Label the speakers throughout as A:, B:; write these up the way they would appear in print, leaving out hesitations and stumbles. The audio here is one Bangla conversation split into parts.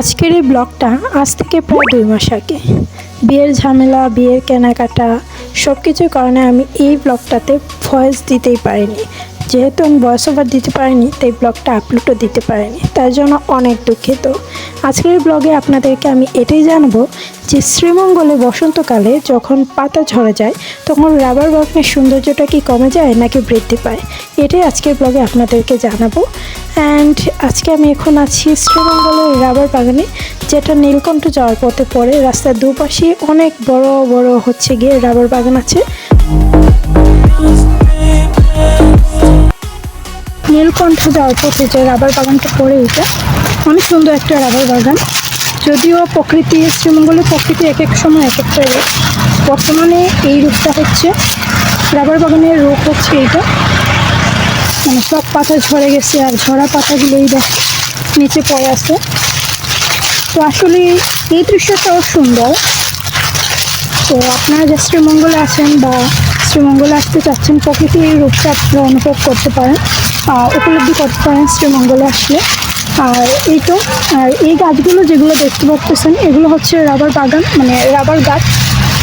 A: আজকের এই ব্লগটা আজ থেকে প্রায় 2 মাস আগে বিয়ের ঝামেলা, বিয়ের কেনাকাটা সব কিছুর কারণে আমি এই ব্লগটাতে ভয়েস দিতেই পারিনি। যেহেতু আমি ভয়েস ওভার দিতে পারিনি, তাই ব্লগটা আপলোডও দিতে পারিনি, তার জন্য অনেক দুঃখিত। আজকের এই ব্লগে আপনাদেরকে আমি এটাই জানাবো যে শ্রীমঙ্গলে বসন্তকালে যখন পাতা ঝরে যায় তখন রাবার বাগানের সৌন্দর্যটা কি কমে যায় নাকি বৃদ্ধি পায়, এটাই আজকের ব্লগে আপনাদেরকে জানাবো। অ্যান্ড আজকে আমি এখন আছি শ্রীমঙ্গলের রাবার বাগানে, যেটা নীলকণ্ঠ যাওয়ার পথে পড়ে। রাস্তার দুপাশে অনেক বড় বড় গিয়ে রাবার বাগান আছে। নীলকণ্ঠ যাওয়ার পথে যে রাবার বাগানটা পড়ে, এটা অনেক সুন্দর একটা রাবার বাগান। যদিও প্রকৃতি, শ্রীমঙ্গলের প্রকৃতি এক এক সময় এক একটা রূপ। বর্তমানে এই রূপটা হচ্ছে, রাবার বাগানের রূপ হচ্ছে এইটা, মানে সব পাতা ঝরে গেছে আর ঝরা পাতাগুলোই দেখে নিচে পড়ে আছে। তো আসলে এই দৃশ্যটাও সুন্দর। তো আপনারা যে শ্রীমঙ্গলে আছেন বা শ্রীমঙ্গলে আসতে চাচ্ছেন, প্রকৃতির এই রূপটা আপনারা অনুভব করতে পারেন, উপলব্ধি করতে পারেন শ্রীমঙ্গলে আসলে। আর এই তো, আর এই গাছগুলো যেগুলো দেখতে পাচ্ছেন এগুলো হচ্ছে রাবার বাগান, মানে রাবার গাছ।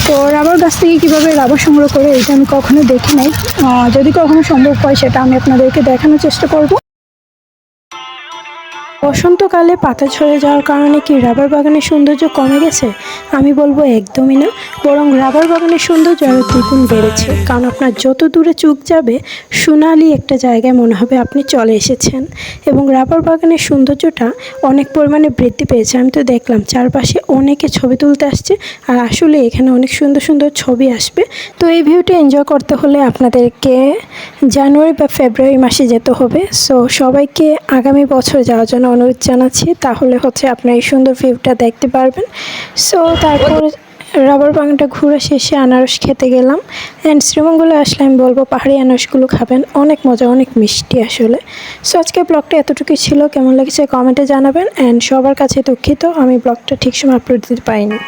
A: তো রাবার গাছ থেকে কীভাবে রাবার সংগ্রহ করে এটা আমি কখনো দেখি নাই। যদি কখনো সম্ভব হয় সেটা আমি আপনাদেরকে দেখানোর চেষ্টা করব। বসন্তকালে পাতা ঝরে যাওয়ার কারণে কি রাবার বাগানের সৌন্দর্য কমে গেছে? আমি বলবো একদমই না, বরং রাবার বাগানের সৌন্দর্য আরও দ্বিগুণ বেড়েছে। কারণ আপনার যত দূরে চোখ যাবে সোনালি একটা জায়গায় মনে হবে আপনি চলে এসেছেন, এবং রাবার বাগানের সৌন্দর্যটা অনেক পরিমাণে বৃদ্ধি পেয়েছে। আমি তো দেখলাম চারপাশে অনেকে ছবি তুলতে আসছে, আর আসলে এখানে অনেক সুন্দর সুন্দর ছবি আসবে। তো এই ভিউটা এনজয় করতে হলে আপনাদেরকে জানুয়ারি বা ফেব্রুয়ারি মাসে যেতে হবে। সো সবাইকে আগামী বছর যাওয়ার জন্য অনুরোধ জানাচ্ছি, তাহলে হচ্ছে আপনার এই সুন্দর ভিউটা দেখতে পারবেন। সো তারপর রাবার বাগানটা ঘুরে শেষে আনারস খেতে গেলাম। অ্যান্ড শ্রীমঙ্গলে আসলে আমি বলবো পাহাড়ি আনারসগুলো খাবেন, অনেক মজা, অনেক মিষ্টি আসলে। সো আজকে ব্লগটা এতটুকুই ছিল, কেমন লেগেছে কমেন্টে জানাবেন। অ্যান্ড সবার কাছে দুঃখিত আমি ব্লগটা ঠিক সময় আপলোড দিতে পারিনি।